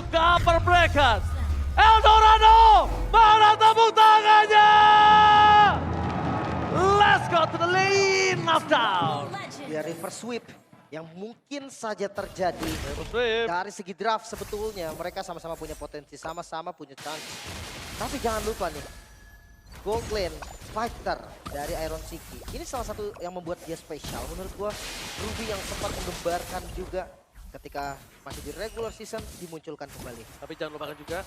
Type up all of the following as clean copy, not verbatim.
masuk ke upper bracket. Eldorado, mana tepuk tangannya? Let's go to the lane knockdown. Ya reverse sweep yang mungkin saja terjadi. Sweep. Dari segi draft sebetulnya mereka sama-sama punya potensi, sama-sama punya chance. Tapi jangan lupa nih, Gold Lane Fighter dari Iron Siki. Ini salah satu yang membuat dia spesial. Menurut gua, Ruby yang sempat menggembarkan juga ketika masih di regular season dimunculkan kembali. Tapi jangan lupakan juga,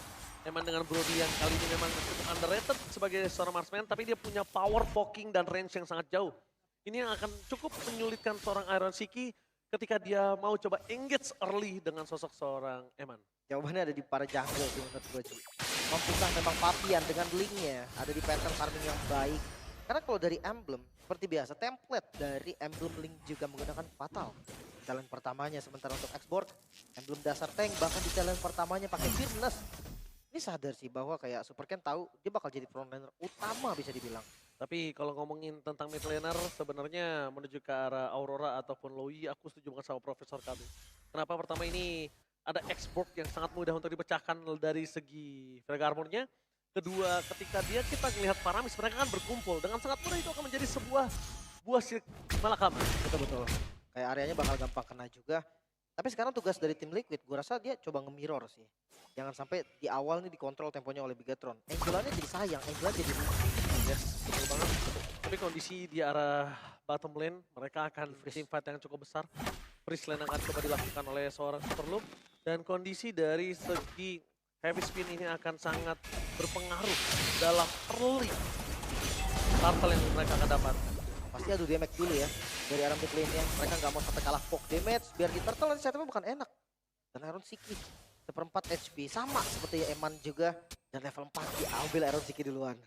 Eman dengan Brody yang kali ini memang cukup underrated sebagai seorang marksman, tapi dia punya power poking dan range yang sangat jauh. Ini yang akan cukup menyulitkan seorang Iron Siki ketika dia mau coba engage early dengan sosok seorang Eman. Jawabannya ada di para jungle sih menurut gue, Ci. Mampukah memang Papian dengan linknya ada di pattern farming yang baik. Karena kalau dari emblem, seperti biasa, template dari emblem link juga menggunakan fatal. Talent pertamanya, sementara untuk export, emblem dasar tank, bahkan di talent pertamanya pakai fearless. Ini sadar sih bahwa kayak Super Ken tahu dia bakal jadi frontliner utama bisa dibilang. Tapi kalau ngomongin tentang mid laner, sebenarnya menuju ke arah Aurora ataupun Loi, aku setuju banget sama Profesor Kami. Kenapa? Pertama ini ada export yang sangat mudah untuk dipecahkan dari segi frag armornya. Kedua, ketika kita melihat Paramis, mereka kan berkumpul. Dengan sangat mudah itu akan menjadi sebuah buah malakama. Betul-betul. Kayak areanya bakal gampang kena juga. Tapi sekarang tugas dari tim Liquid, gue rasa dia coba nge-mirror sih. Jangan sampai di awal nih dikontrol temponya oleh Bigatron. Angelanya jadi sayang, Angela jadi rugi. Yes, betul banget. Tapi kondisi di arah bottom lane, mereka akan team fight yang cukup besar. Freeze lane akan coba dilakukan oleh seorang Superloop. Dan kondisi dari segi heavy spin ini akan sangat berpengaruh dalam early turtle yang mereka akan dapat. Pasti adu damage dulu ya dari arah mid lane-nya. Mereka nggak mau sampai kalah poke damage biar di turtle nanti setupnya bukan enak. Dan Iron Siki seperempat HP sama seperti Eman juga, dan level 4 diambil Iron Siki duluan.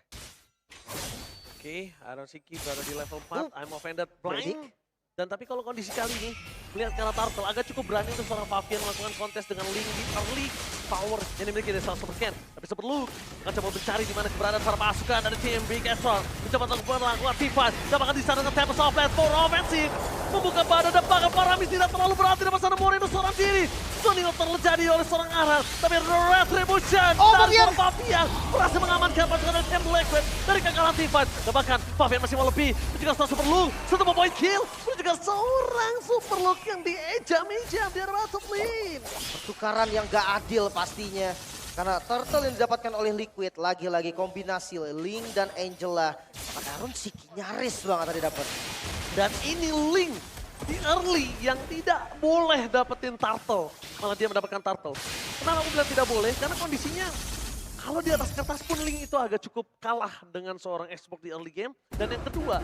Oke, Iron Siki berada di level 4, I'm offended blind. Dan tapi kalau kondisi kali ini, melihat karena Turtle agak cukup berani untuk seorang Pavian melakukan kontes dengan link di early power yang dimiliki dari seorang Super Ken. Tapi Super Luke akan coba mencari di mana keberadaan para pasukan dari tim Big Astron. Mencoba untuk melakukan teamfight, dapatkan di sana dengan Tempest of Blade for offensive. Membuka badan dan bahkan Paramis tidak terlalu berarti dapat sana Moreno seorang diri. Sonil terjadi oleh seorang Aran, tapi Retribution dari seorang Pavian berhasil mengamankan pasukan dari tim Liquid dari kekalahan teamfight. Dan bahkan Pavian masih mau lebih, juga seorang Super Luke, satu point kill. Juga seorang Super Luke yang diejam-ejam di arah top lane. Pertukaran yang gak adil pastinya. Karena turtle yang didapatkan oleh Liquid lagi-lagi kombinasi Link dan Angela. Maka Iron Siki nyaris banget tadi dapat. Dan ini Link di early yang tidak boleh dapetin turtle. Malah dia mendapatkan turtle. Kenapa aku bilang tidak boleh? Karena kondisinya kalau di atas kertas pun Link itu agak cukup kalah dengan seorang Xbox di early game. Dan yang kedua,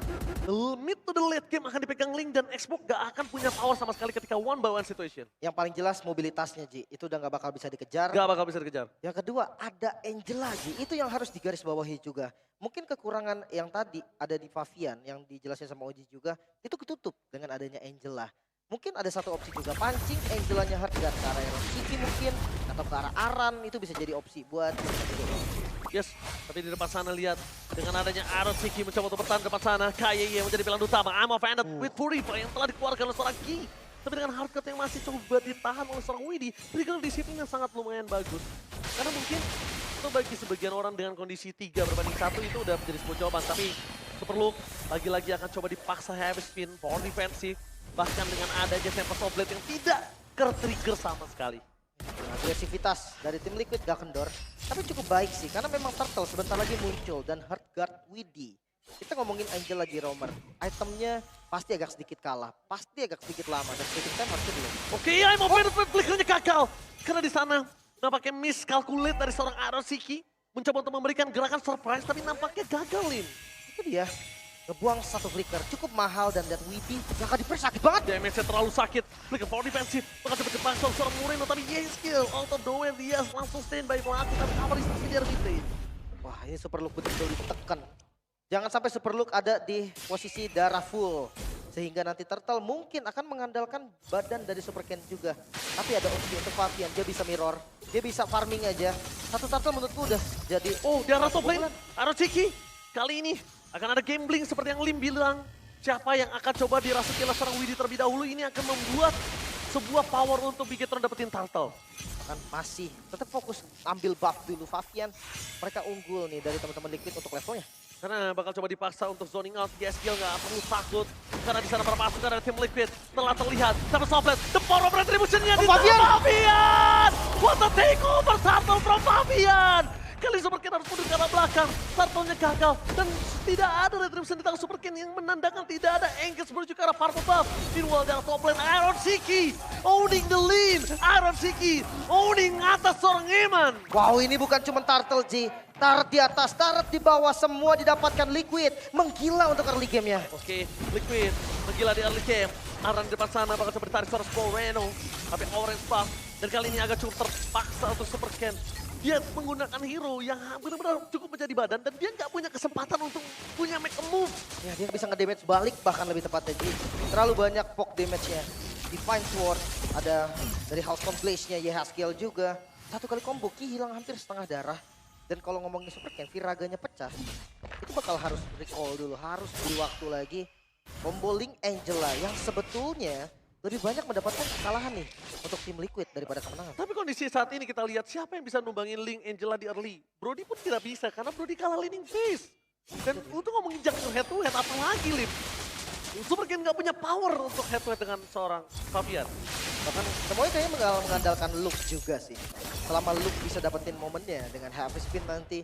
mid to the late game akan dipegang Link dan Xbox gak akan punya power sama sekali ketika one by one situation. Yang paling jelas mobilitasnya, Ji. Itu udah gak bakal bisa dikejar. Gak bakal bisa dikejar. Yang kedua, ada Angela, Ji. Itu yang harus digarisbawahi juga. Mungkin kekurangan yang tadi ada di Pavian, yang dijelasin sama Oji juga, itu ketutup dengan adanya Angela. Mungkin ada satu opsi juga, pancing Angelanya Hardguard ke arah Iron Siki mungkin, atau ke arah Aran, itu bisa jadi opsi buat Yes, tapi di depan sana lihat dengan adanya Iron Siki mencoba untuk bertahan di depan sana, KYY menjadi pilihan utama. I'm offended with Furifa yang telah dikeluarkan oleh seorang Ki. Tapi dengan Hardguard yang masih coba ditahan oleh seorang Widdy, berikan disiplin yang sangat lumayan bagus. Karena mungkin itu bagi sebagian orang dengan kondisi 3 berbanding 1 itu udah menjadi sebuah jawaban. Tapi Super Luke lagi-lagi akan coba dipaksa heavy spin, power defensive. Bahkan dengan adanya Tempest of Blade yang tidak ter-trigger sama sekali. Agresivitas dari tim Liquid gak kendor, tapi cukup baik sih. Karena memang Turtle sebentar lagi muncul dan Hardguard Widdy. Kita ngomongin Angel lagi roamer. Itemnya pasti agak sedikit kalah, pasti agak sedikit lama. Dan sedikit time harusnya belum. Oke, I'm offended with flickernya gagal. Karena di sana nampaknya miscalculate dari seorang Iron Siki. Mencoba untuk memberikan gerakan surprise, tapi nampaknya gagal, Lin. Itu dia. Ngebuang satu flicker cukup mahal dan that Widdy yang akan dipress sakit banget. Damage-nya terlalu sakit. Flicker power defensive. Bahkan cepet-cepet langsung seorang Moreno. Tapi yes skill. Out of nowhere dia langsung stand by melakukan cover di sisi dari mid. Wah, ini Super Luke betul-betul ditekan. Jangan sampai Super Luke ada di posisi darah full. Sehingga nanti Turtle mungkin akan mengandalkan badan dari Super Ken juga. Tapi ada opsi untuk Pavian, dia bisa mirror. Dia bisa farming aja. Satu Turtle menurutku udah jadi... Oh, dia top lane. Iron Siki. Kali ini akan ada gambling seperti yang Lim bilang. Siapa yang akan coba dirasuki oleh seorang Widdy terlebih dahulu ini akan membuat sebuah power untuk Bigetron dapetin Turtle. Bahkan masih tetap fokus ambil buff dulu Favian. Mereka unggul nih dari teman-teman Liquid untuk levelnya. Karena bakal coba dipaksa untuk zoning out. GSGL nggak perlu takut. Karena di sana para pasukan dari tim Liquid telah terlihat. Tapi Softlet, the power of retribution-nya di Favian! What a takeover Turtle from Favian! Kali Super Ken harus mundur ke arah belakang. Turtle-nya gagal. Dan tidak ada retribution di tangan Super Ken yang menandakan tidak ada engage menuju ke arah Purple Buff. Meanwhile, dari top lane Iron Siki owning the lane. Iron Siki owning atas seorang Eman. Wow, ini bukan cuma Turtle G. Turret di atas, turret di bawah, semua didapatkan Liquid. Menggila untuk early game-nya. Oke, Liquid menggila di early game. Aran di depan sana bakal coba ditarik suara Moreno. Tapi Orange Buff. Dan kali ini agak cukup terpaksa untuk Super Ken. Dia menggunakan hero yang benar-benar cukup menjadi badan. Dan dia nggak punya kesempatan untuk punya make a move. Ya, dia bisa nge-damage balik bahkan lebih tepatnya. Jadi terlalu banyak poke damage-nya. Divine Sword, ada dari House of Blaze-nya, Yehaskiel juga. Satu kali combo, Ki hilang hampir setengah darah. Dan kalau ngomongin Super Ken, Viraganya pecah. Itu bakal harus recall dulu, harus beri waktu lagi. Combo Link Angela yang sebetulnya lebih banyak mendapatkan kesalahan nih untuk tim Liquid daripada kemenangan. Tapi kondisi saat ini kita lihat siapa yang bisa numbangin Link Angela di early. Brody pun tidak bisa karena Brody kalah leading phase. Dan untuk ngomongin jungle head to head apa lagi Lim? Super Ken nggak punya power untuk head to head dengan seorang Favian. Bahkan semuanya kayaknya mengandalkan Luke juga sih. Selama Luke bisa dapetin momennya dengan Heavy Spin nanti.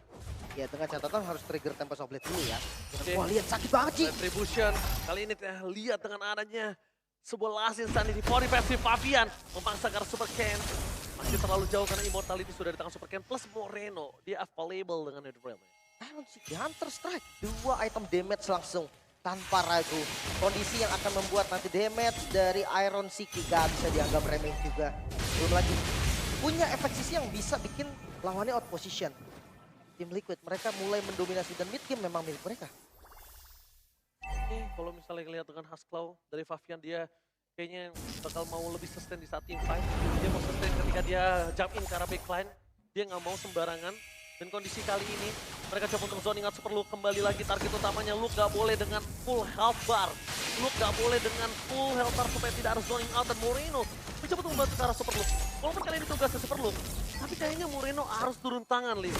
Ya dengan catatan harus trigger Tempest of Blade dulu ya. Oke. Wah lihat sakit banget sih. Retribution kali ini lihat dengan adanya sebuah last insanity for defensive Favian memaksa ke arah Super Ken. Masih terlalu jauh karena immortality sudah di tangan Super Ken plus Moreno. Dia available dengan Netherrealm. Iron Siki Hunter Strike. 2 item damage langsung tanpa ragu. Kondisi yang akan membuat nanti damage dari Iron Siki gak bisa dianggap remeh juga. Belum lagi punya efek sisi yang bisa bikin lawannya out position. Tim Liquid mereka mulai mendominasi dan mid game memang milik mereka. Oke, kalau misalnya lihat dengan Haskell dari Favian dia kayaknya bakal mau lebih sustain di saat team fight. Dia mau sustain ketika dia jump in ke arah backline. Dia nggak mau sembarangan. Dan kondisi kali ini mereka coba untuk zoning out Super Luke kembali lagi target utamanya. Luke gak boleh dengan full health bar. Luke gak boleh dengan full health bar supaya tidak harus zoning out. Dan Moreno mencoba untuk membantu ke arah Super Luke. Walaupun kali ini tugasnya Super Luke, tapi kayaknya Moreno harus turun tangan, Lim.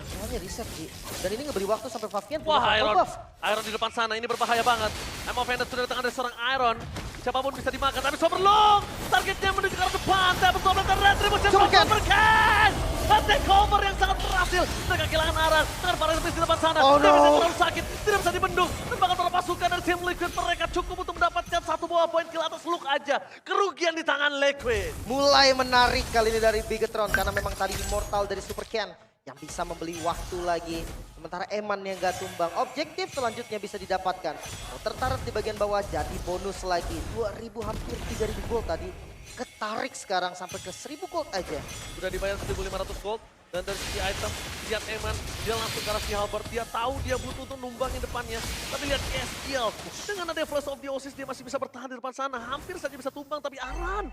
Semuanya reset Ji. Dan ini ngeberi waktu sampai Favian punya Wah, satu Iron. buff. Iron di depan sana, ini berbahaya banget. I'm offended sudah datang dari seorang Iron. Siapapun bisa dimakan, tapi Super Luke. Targetnya menuju ke arah depan. Tapi Super Luke dan Retribution Super Ken. Super Ken. Takeover yang sangat berhasil. Mereka kehilangan arah. Dengan para di depan sana. Oh, Dia no. bisa terlalu sakit. Tidak bisa dibendung. Dan bahkan para pasukan dari tim Liquid mereka cukup untuk mendapatkan satu buah poin kill atas Luke aja. Kerugian di tangan Liquid. Mulai menarik kali ini dari Bigetron karena memang tadi immortal dari Super Ken yang bisa membeli waktu lagi. Sementara Eman yang gak tumbang. Objektif selanjutnya bisa didapatkan. Tertarik di bagian bawah jadi bonus lagi. 2000 hampir 3000 gold tadi. Ketarik sekarang sampai ke 1000 gold aja. Sudah dibayar 1.500 gold. Dan dari segi item, lihat Eman, dia langsung ke arah si Halbert. Dia tahu dia butuh untuk numbangin depannya. Tapi lihat SGL, dengan ada Flash of the Oasis dia masih bisa bertahan di depan sana. Hampir saja bisa tumbang, tapi Aran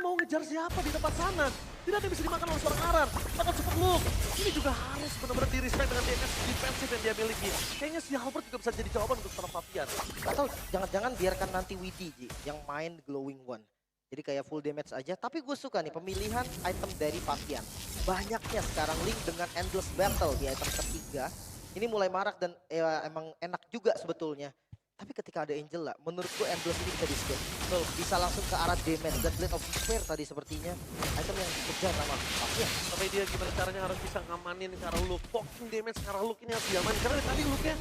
mau ngejar siapa di depan sana? Tidak ada yang bisa dimakan oleh seorang Aran. Bahkan Super Luke, ini juga harus benar-benar di-respect dengan DPS defensif yang dia miliki. Kayaknya si Halbert juga bisa jadi jawaban untuk seorang Favian. Atau jangan-jangan biarkan nanti Widi Ji, yang main Glowing One. Jadi kayak full damage aja. Tapi gue suka nih pemilihan item dari Favian. Banyaknya sekarang Link dengan Endless Battle di item ketiga. Ini mulai marak dan emang enak juga sebetulnya. Tapi ketika ada Angela, menurut gue Endless ini bisa di-skip. Bisa langsung ke arah damage dan Blade of Despair tadi sepertinya. Item yang dikejar sama Favian. Tapi dia gimana caranya harus bisa ngamanin ke arah Luke. Poking damage ke arah Luke ini harus diamanin. Karena tadi Luke-nya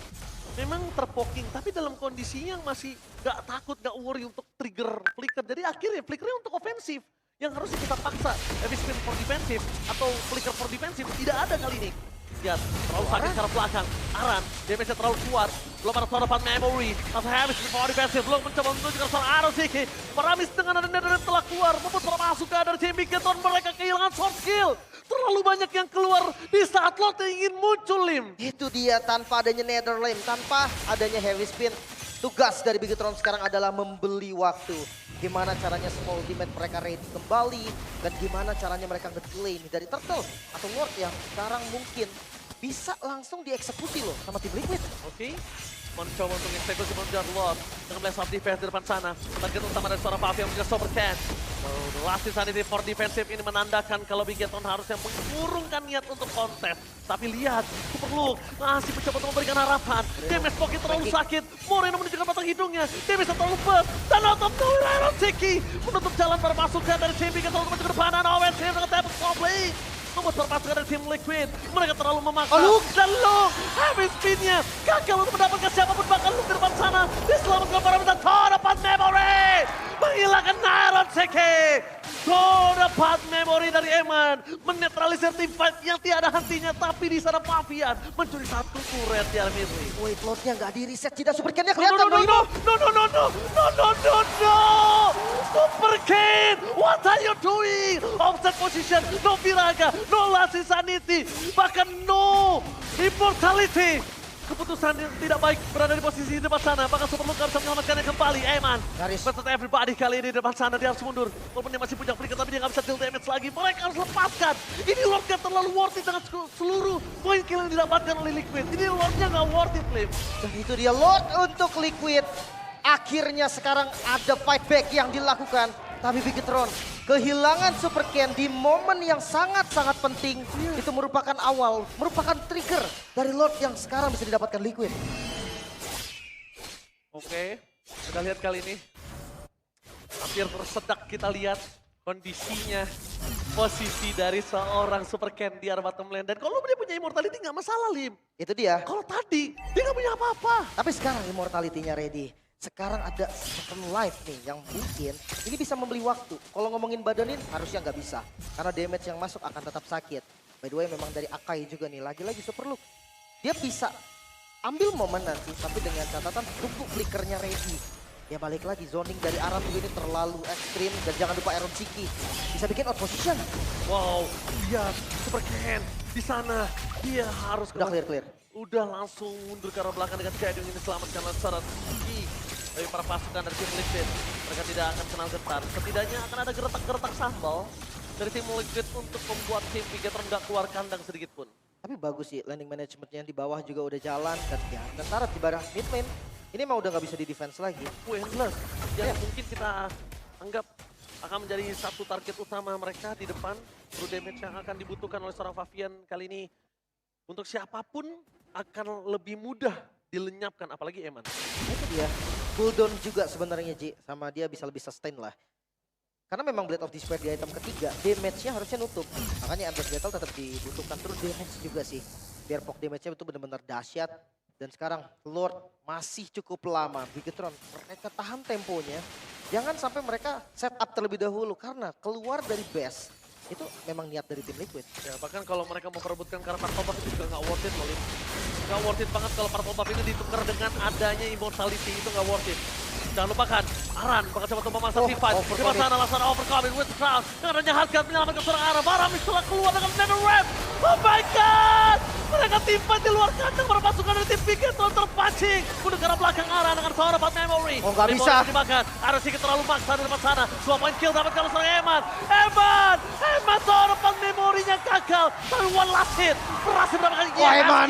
memang terpoking, tapi dalam kondisi yang masih gak takut, gak worry untuk trigger flicker. Jadi akhirnya flickernya untuk ofensif. Yang harus kita paksa, heavy spin for defensive atau flicker for defensive. Tidak ada kali ini. Lihat, terlalu sakit ke arah belakang. Aran, damage-nya terlalu kuat. Belum ada suara memory. Atau heavy spin for defensive. Belum mencoba menuju ke seorang Aron Siki. Paramis dengan ada Netherrealm telah keluar. Membuat masuk ke dari tim Bigetron. Mereka kehilangan short skill. Terlalu banyak yang keluar di saat lot yang ingin muncul, Lim. Itu dia, tanpa adanya Netherrealm, tanpa adanya heavy spin. Tugas dari Bigetron sekarang adalah membeli waktu. Gimana caranya semua ultimate mereka ready kembali. Dan gimana caranya mereka nge-delay nih dari Turtle atau Lord yang sekarang mungkin bisa langsung dieksekusi loh sama tim Liquid. Oke. mencoba untuk eksekusi mengejar Lord dengan blast of defense di depan sana. Target utama dari seorang Pavi yang mengejar Sobercan. The last insanity for defensive ini menandakan kalau Bigetron harusnya mengurungkan niat untuk kontes. Tapi lihat, Super Luke masih mencoba untuk memberikan harapan. Damage pocket terlalu sakit. Moreno menunjukkan batang hidungnya. Damage terlalu burst. Dan out of nowhere Iron Siki menutup jalan para pasukan dari tim Bigetron untuk menuju ke depan. Dan Owen Sim dengan tembak Goblin membuat para pasukan dari tim Liquid. Mereka terlalu memaksa. Dan Luke habis spinnya. Gagal untuk mendapatkan siapapun, bahkan Luke di depan sana. Diselamatkan para minta dapat memory. Menghilangkan Iron Siki. Dapat memory dari Eman. Menetralisir tim fight yang tiada hentinya. Tapi di sana Pavian mencuri satu turret di arah mid lane. Wait, Lordnya nggak di reset, Jida Super Ken-nya No, kelihatan. no, no, Boimo. no. Super Ken, what are you doing? Offset position, no Viraga, no Last Insanity, bahkan no Immortality. Keputusan yang tidak baik berada di posisi di depan sana. Bahkan Super Luke harus menyelamatkannya kembali. Eman Nyaris. versus everybody kali ini di depan sana. Dia harus mundur. Walaupun dia masih punya peringkat, tapi dia nggak bisa deal damage lagi. Mereka harus lepaskan. Ini Lordnya terlalu worth it dengan seluruh poin kill yang didapatkan oleh Liquid. Ini Lordnya nggak worth it, Lim. Dan itu dia Lord untuk Liquid. Akhirnya sekarang ada fight back yang dilakukan. Tapi Bigetron kehilangan Super Ken di momen yang sangat-sangat penting. Itu merupakan awal, merupakan trigger dari Lord yang sekarang bisa didapatkan Liquid. Oke, kita lihat kali ini. Hampir tersedak kita lihat kondisinya. Posisi dari seorang Super Ken di arah bottom lane. Dan kalau dia punya immortality nggak masalah, Lim. Itu dia. Kalau tadi, dia nggak punya apa-apa. Tapi sekarang immortality-nya ready. Sekarang ada second life nih yang mungkin ini bisa membeli waktu. Kalau ngomongin badanin harusnya nggak bisa. Karena damage yang masuk akan tetap sakit. By the way memang dari Akai juga nih, lagi-lagi Super Luke. Dia bisa ambil momen nanti, tapi dengan catatan tunggu flickernya ready. Ya balik lagi, zoning dari Aram juga ini terlalu ekstrim. Dan jangan lupa Iron Siki bisa bikin out position. Wow, lihat Super Ken di sana. Dia harus Udah clear. udah langsung mundur ke arah belakang dengan Jadung ini selamatkan Lancaran Siki. Dari para pasukan dari tim Liquid, mereka tidak akan kenal getar. Setidaknya akan ada geretak-geretak sambal dari tim Liquid untuk membuat tim Bigetron nggak keluar kandang sedikit pun. Tapi bagus sih, landing managementnya di bawah juga udah jalan. Dan ya, Tentara di barang mid lane, ini mah udah nggak bisa di defense lagi. Endless, yang mungkin kita anggap akan menjadi satu target utama mereka di depan. True damage yang akan dibutuhkan oleh seorang Favian kali ini. Untuk siapapun akan lebih mudah dilenyapkan, apalagi Eman. Itu dia. Cooldown juga sebenarnya Ji, sama dia bisa lebih sustain lah. Karena memang Blade of Despair di item ketiga, damage-nya harusnya nutup. Makanya Endless Battle tetap dibutuhkan, terus damage juga sih. Biar poke damage-nya itu benar-benar dahsyat. Dan sekarang Lord masih cukup lama. Bigetron, mereka tahan temponya. Jangan sampai mereka set up terlebih dahulu, karena keluar dari base. Itu memang niat dari tim Liquid. Ya, bahkan kalau mereka memperebutkan karena Purple Buff itu juga nggak worth it loh, Lim. Nggak worth it banget kalau Purple Buff ini ditukar dengan adanya Immortality, itu nggak worth it. Jangan lupakan, Aran bakal coba untuk memasang T5. Di sana langsung overcoming with crowd. Dengan adanya Hardguard menyelamatkan seorang Aran. Baram setelah keluar dengan NetherRealm. Oh my god! Mereka teamfight di luar kandang, para pasukan dari tim Bigetron terpancing. Menuju ke arah belakang Aran dengan seorang dapat memory. Oh nggak bisa. Dimakan, Aran sedikit terlalu maksa di depan sana. 2 point kill dapat kalau seorang Eman seorang dapat memorinya gagal. Tapi one last hit berhasil mendapatkan Eman.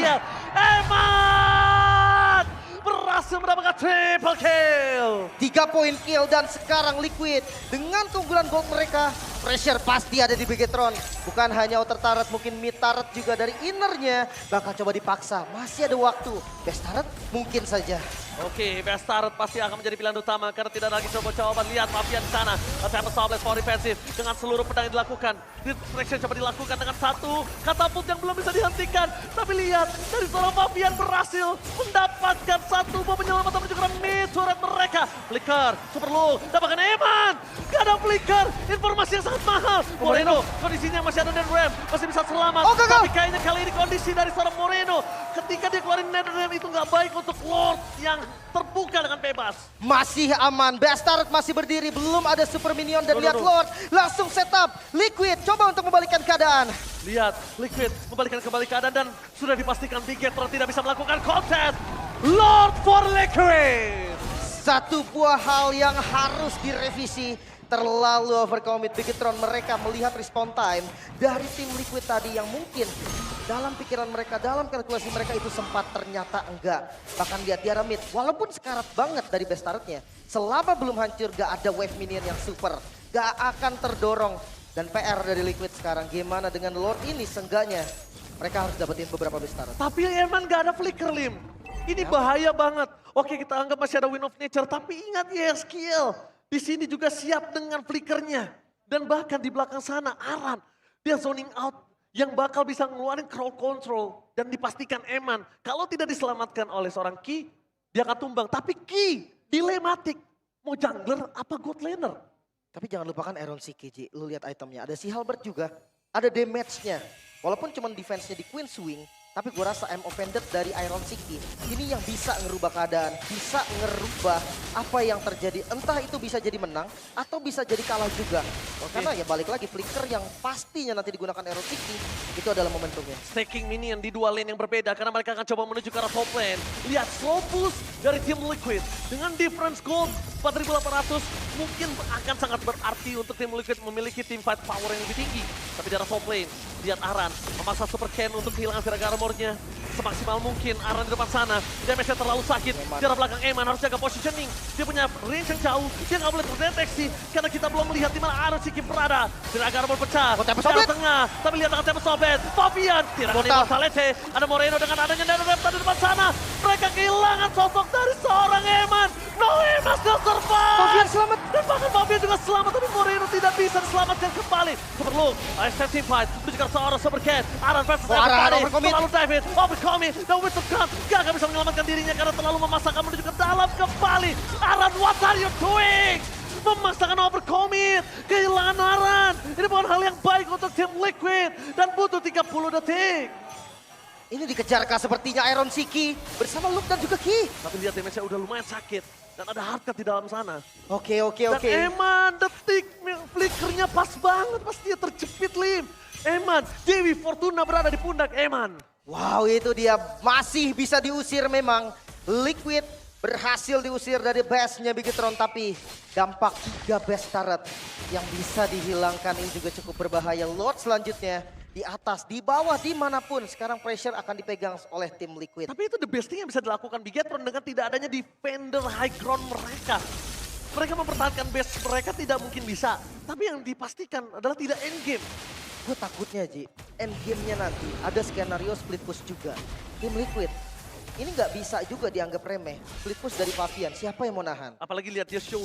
Eman berhasil mendapatkan triple kill. 3 poin kill dan sekarang Liquid dengan keunggulan gold mereka, pressure pasti ada di Bigetron. Bukan hanya outer turret, mungkin mid turret juga dari innernya bakal coba dipaksa. Masih ada waktu. Best turret mungkin saja. Oke, best turret pasti akan menjadi pilihan utama karena tidak ada lagi coba-coba. Lihat Favian di sana. Attack Sables for defensive dengan seluruh pedang yang dilakukan. Distraction coba dilakukan dengan satu katapult yang belum bisa dihentikan. Tapi lihat dari seorang Favian berhasil mendapatkan satu bom penyelamatan menuju ke mid turret mereka. Flicker, Super Luke, dapatkan Eman. Gak ada flicker, informasi yang sangat mahal. Moreno, kondisinya masih ada NetherRealm, masih bisa selamat. Oh, gagal. Tapi kayaknya kali ini kondisi dari seorang Moreno ketika dia keluarin NetherRealm itu nggak baik untuk Lord yang terbuka dengan bebas. Masih aman, best turret masih berdiri, belum ada super minion dan lihat Lord langsung setup. Liquid coba untuk membalikkan keadaan. Lihat, Liquid membalikan kembali keadaan dan sudah dipastikan Bigetron tidak bisa melakukan kontes. Lord for Liquid. Satu buah hal yang harus direvisi. Terlalu overcommit Bigetron, mereka melihat respawn time dari tim Liquid tadi yang mungkin dalam pikiran mereka, dalam kalkulasi mereka itu sempat ternyata enggak. Bahkan lihat di arah mid, walaupun sekarat banget dari best turretnya, selama belum hancur gak ada wave minion yang super, gak akan terdorong. Dan PR dari Liquid sekarang, gimana dengan Lord ini seenggaknya mereka harus dapetin beberapa best turret. Tapi Eman gak ada flicker, Lim. Ini bahaya banget. Oke, kita anggap masih ada Wind of Nature, tapi ingat YSKL. Di sini juga siap dengan flickernya. Dan bahkan di belakang sana, Aran, dia zoning out yang bakal bisa ngeluarin crowd control. Dan dipastikan Eman, kalau tidak diselamatkan oleh seorang Ki, dia akan tumbang. Tapi Ki, dilematik. Mau jungler apa god laner? Tapi jangan lupakan Iron Siki, Ji. Lu lihat itemnya, ada si Halberd juga, ada damage-nya. Walaupun cuma defense-nya di Queen Swing, tapi gue rasa I'm offended dari Iron Siki. Ini yang bisa ngerubah keadaan, bisa ngerubah apa yang terjadi. Entah itu bisa jadi menang, atau bisa jadi kalah juga. Karena ya balik lagi, flicker yang pastinya nanti digunakan Iron Siki, itu adalah momentumnya. Staking minion di dua lane yang berbeda karena mereka akan coba menuju ke arah top lane. Lihat slow push dari tim Liquid dengan difference gold 4.800 mungkin akan sangat berarti untuk tim Liquid memiliki team fight power yang lebih tinggi. Tapi di arah top lane, lihat Aran memaksa super Ken untuk kehilangan Viraga armornya. Semaksimal mungkin Aran di depan sana, damage-nya terlalu sakit. Di arah belakang Eman harus jaga positioning. Dia punya range yang jauh, dia nggak boleh terdeteksi karena kita belum melihat di mana Aran Siki berada. Viraga armor pecah, di arah tengah, tapi lihat akan Tempest Sobet. Fabian, tidak ada Immortality. Ada Moreno dengan adanya Nano Reptar di depan sana. Mereka kehilangan sosok dari seorang Eman. No, Eman still survive. Fabian selamat. Dan bahkan Fabian juga selamat, tapi Moreno tidak bisa diselamatkan kembali. Super Luke, ASF team fight, menuju ke seorang Super Cat. Aran versus Evan terlalu David, overcoming, dan Wizard Gun gak bisa menyelamatkan dirinya karena terlalu memaksakan menuju ke dalam kembali. Aran, what are you doing? Memaksakan overcommit, kehilangan Aran. Ini bukan hal yang baik untuk tim Liquid dan butuh 30 detik. Ini dikejarkah sepertinya Iron Siki bersama Luke dan juga Ki. Tapi lihat damage-nya udah lumayan sakit dan ada hardcut di dalam sana. Oke. Dan Eman, detik flickernya pas banget, pas dia terjepit, Lim. Eman, Dewi Fortuna berada di pundak Eman. Wow, itu dia masih bisa diusir memang. Liquid berhasil diusir dari base-nya Bigetron, tapi dampak 3 base turret yang bisa dihilangkan ini juga cukup berbahaya. Lord selanjutnya di atas, di bawah, dimanapun. Sekarang pressure akan dipegang oleh tim Liquid. Tapi itu the best thing yang bisa dilakukan Bigetron dengan tidak adanya defender high ground mereka. Mereka mempertahankan base mereka tidak mungkin bisa. Tapi yang dipastikan adalah tidak endgame. Gue takutnya, Ji, endgame-nya nanti ada skenario split push juga. Tim Liquid ini nggak bisa juga dianggap remeh. Split push dari Fabian, siapa yang mau nahan? Apalagi lihat dia show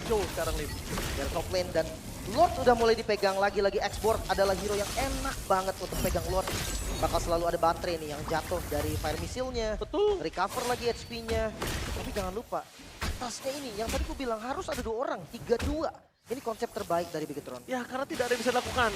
sekarang, Lim. Dari top lane dan Lord udah mulai dipegang lagi-lagi. Export adalah hero yang enak banget untuk pegang Lord. Bakal selalu ada baterai nih yang jatuh dari fire missile-nya. Betul. Recover lagi HP-nya. Tapi jangan lupa, atasnya ini yang tadi gue bilang harus ada 2 orang, 3-2. Ini konsep terbaik dari Bigetron. Ya, karena tidak ada yang bisa dilakukan.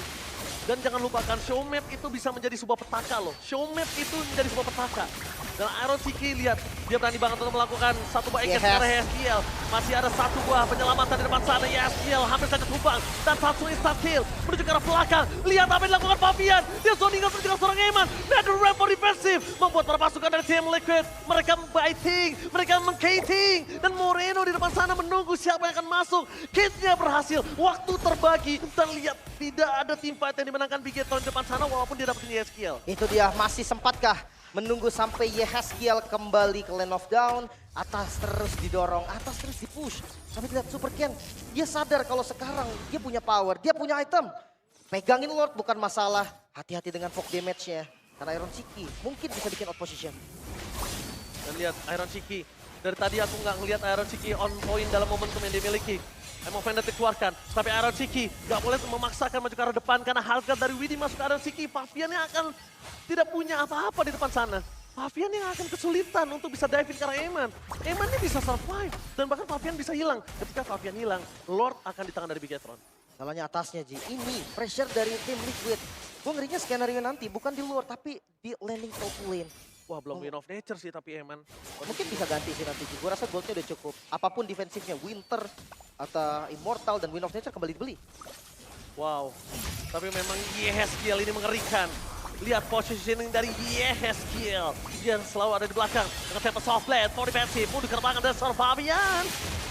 Dan jangan lupakan, show map itu bisa menjadi sebuah petaka loh. Show map itu menjadi sebuah petaka. Dan Iron Siki, lihat, dia berani banget untuk melakukan satu buah engage ke YSKL. Masih ada satu buah penyelamatan di depan sana. YSKL hampir saja tumbang. Dan satu instant kill menuju ke arah belakang. Lihat apa yang dilakukan Fabian. Dia zoning out menuju ke seorang Eman. Nether Ramp for defensive. Membuat para pasukan dari tim Liquid. Mereka biting, mereka mengkating. Dan Moreno di depan sana menunggu siapa yang akan masuk. Kitnya berhasil, waktu terbagi. Dan lihat, tidak ada team fight yang dimenangkan Bigetron di depan sana walaupun dia dapetin YSKL. Itu dia, masih sempatkah menunggu sampai Yehaskiel kembali ke lane of down. Atas terus didorong, atas terus dipush. Tapi lihat Super Ken, dia sadar kalau sekarang dia punya power, dia punya item. Pegangin Lord bukan masalah, hati-hati dengan poke damage-nya. Karena Iron Siki mungkin bisa bikin out position. Dan lihat Iron Siki, dari tadi aku nggak ngelihat Iron Siki on point dalam momentum yang dimiliki. I'm offended dikeluarkan, tapi Iron Siki nggak boleh memaksakan maju ke arah depan karena harga dari Widi masuk ke Iron Siki. Fabian yang akan tidak punya apa-apa di depan sana. Fabian yang akan kesulitan untuk bisa dive ke arah Eman. Emannya bisa survive dan bahkan Fabian bisa hilang. Ketika Fabian hilang, Lord akan di tangan dari Bigetron. Salahnya atasnya, Ji. Ini pressure dari tim Liquid. Gue ngerinya skenario nanti bukan di luar tapi di landing top lane. Wah, belum Win of Nature sih tapi Eman. Mungkin bisa ganti sih nanti. Gue rasa goldnya udah cukup. Apapun defensifnya, Winter atau Immortal dan Win of Nature kembali dibeli. Wow, tapi memang YSKL ini mengerikan. Lihat positioning dari YSKL. Dia selalu ada di belakang. Dengan tempo soft lane, for defensive, pun dikerbakan dari Sir Fabian.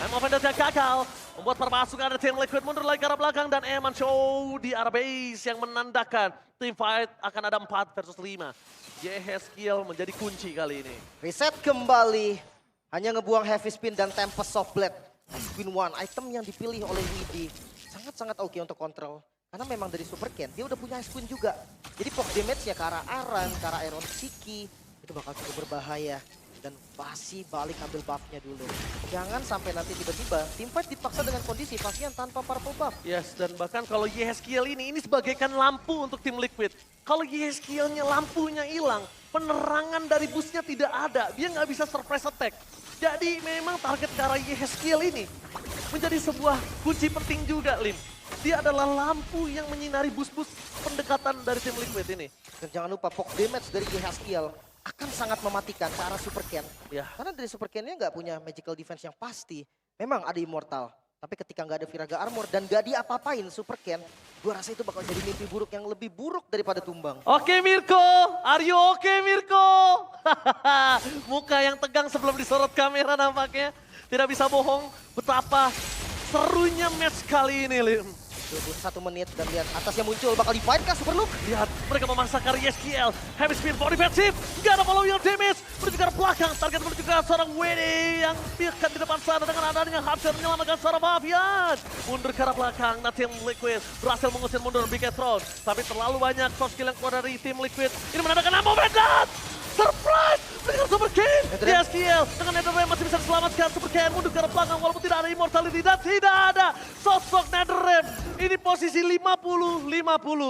I'm offended yang gagal. Membuat permasukan ada tim Liquid mundur lagi ke arah belakang dan Eman Show di arah base yang menandakan tim fight akan ada 4 versus 5. Yeheskiel menjadi kunci kali ini. Reset kembali. Hanya ngebuang Heavy Spin dan Tempest Soft Blade. Spin 1, item yang dipilih oleh Widi. Sangat-sangat oke untuk kontrol. Karena memang dari Super Ken, dia udah punya Spin juga. Jadi poke damage-nya ke arah Aran, ke arah Iron Siki. Itu bakal cukup berbahaya. Dan pasti balik ambil buff-nya dulu. Jangan sampai nanti tiba-tiba tim fight dipaksa dengan kondisi Favian tanpa purple buff. Yes, dan bahkan kalau Yeheskiel ini sebagaikan lampu untuk tim Liquid. Kalau Yeheskielnya lampunya hilang, penerangan dari busnya tidak ada, dia nggak bisa surprise attack. Jadi memang target ke arah Yeheskiel ini menjadi sebuah kunci penting juga, Lim. Dia adalah lampu yang menyinari bus-bus pendekatan dari tim Liquid ini. Dan jangan lupa poke damage dari Yeheskiel akan sangat mematikan ke arah Super Ken. Ya. Karena dari Super Ken-nya nggak punya magical defense yang pasti. Memang ada Immortal. Tapi ketika nggak ada Viraga Armor dan nggak diapa-apain Super Ken, gue rasa itu bakal jadi mimpi buruk yang lebih buruk daripada tumbang. Oke Mirko, are you okay Mirko? Muka yang tegang sebelum disorot kamera nampaknya. Tidak bisa bohong betapa serunya match kali ini, Lim. 21 menit dan lihat atasnya muncul, bakal di-fight kah Super Luke? Lihat, mereka memaksa Yeheskiel. Heavy spin body defensive. Gak ada follow yang damage. Menuju ke arah belakang. Target menuju ke arah seorang Wede yang biarkan di depan sana dengan adanya Hudson menyelamatkan seorang Favian. Mundur ke arah belakang. Nah, tim Liquid berhasil mengusir mundur Bigetron. Tapi terlalu banyak soft skill yang keluar dari tim Liquid. Ini menandakan Ambo Vedat. Surprise! Dengan Super Ken. Yeheskiel dengan Netherrealm masih bisa diselamatkan. Super Ken mundur ke arah belakang walaupun tidak ada immortality dan tidak ada sosok Netherrealm. Ini posisi 50-50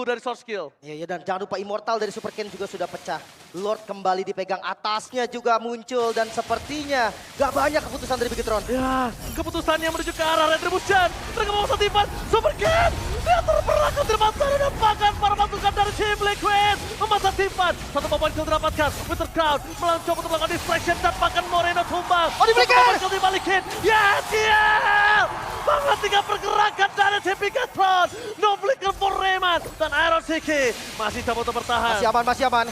dari soft skill. Iya, dan jangan lupa Immortal dari Super Ken juga sudah pecah. Lord kembali dipegang, atasnya juga muncul dan sepertinya gak banyak keputusan dari Bigetron. Ya, keputusannya menuju ke arah Retribution. Mereka mau setipan Super Ken. Dia terperangkap di depan sana dan bahkan para pasukan dari tim Liquid memasang tipan. Satu poin kill didapatkan. Winter Crown mencoba untuk melakukan distraction dan bahkan Moreno tumbang. Oh, dibalikin! Satu dibalikin. Yeheskiel! Menghentikan pergerakan dari tim Bigetron. No flicker for Rayman. Dan Iron Siki masih coba untuk bertahan. Masih aman.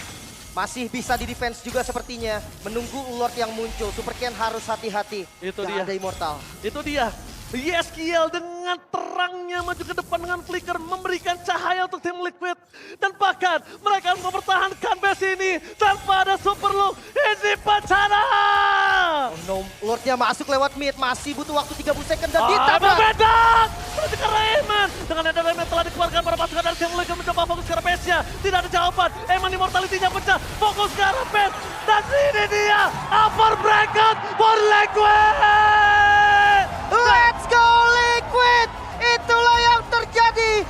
Masih bisa di defense juga sepertinya. Menunggu Lord yang muncul. Super Ken harus hati-hati. Itu Gak dia. ada Immortal. Itu dia. Yeheskiel dengan terangnya maju ke depan dengan flicker memberikan cahaya untuk tim Liquid. Dan bahkan mereka mempertahankan base ini tanpa ada Super Luke. Ini bencana! Oh no, Lordnya masuk lewat mid. Masih butuh waktu 30 second dan Emang ditabrak. Vedat! Menuju ke Rayman. Dengan Netherrealm yang telah dikeluarkan para pasukan dari tim Liquid mencoba fokus ke arah base-nya. Tidak ada jawaban. Eman immortality-nya pecah. Fokus ke arah base. Dan ini dia. Upper bracket for Liquid! Let's go!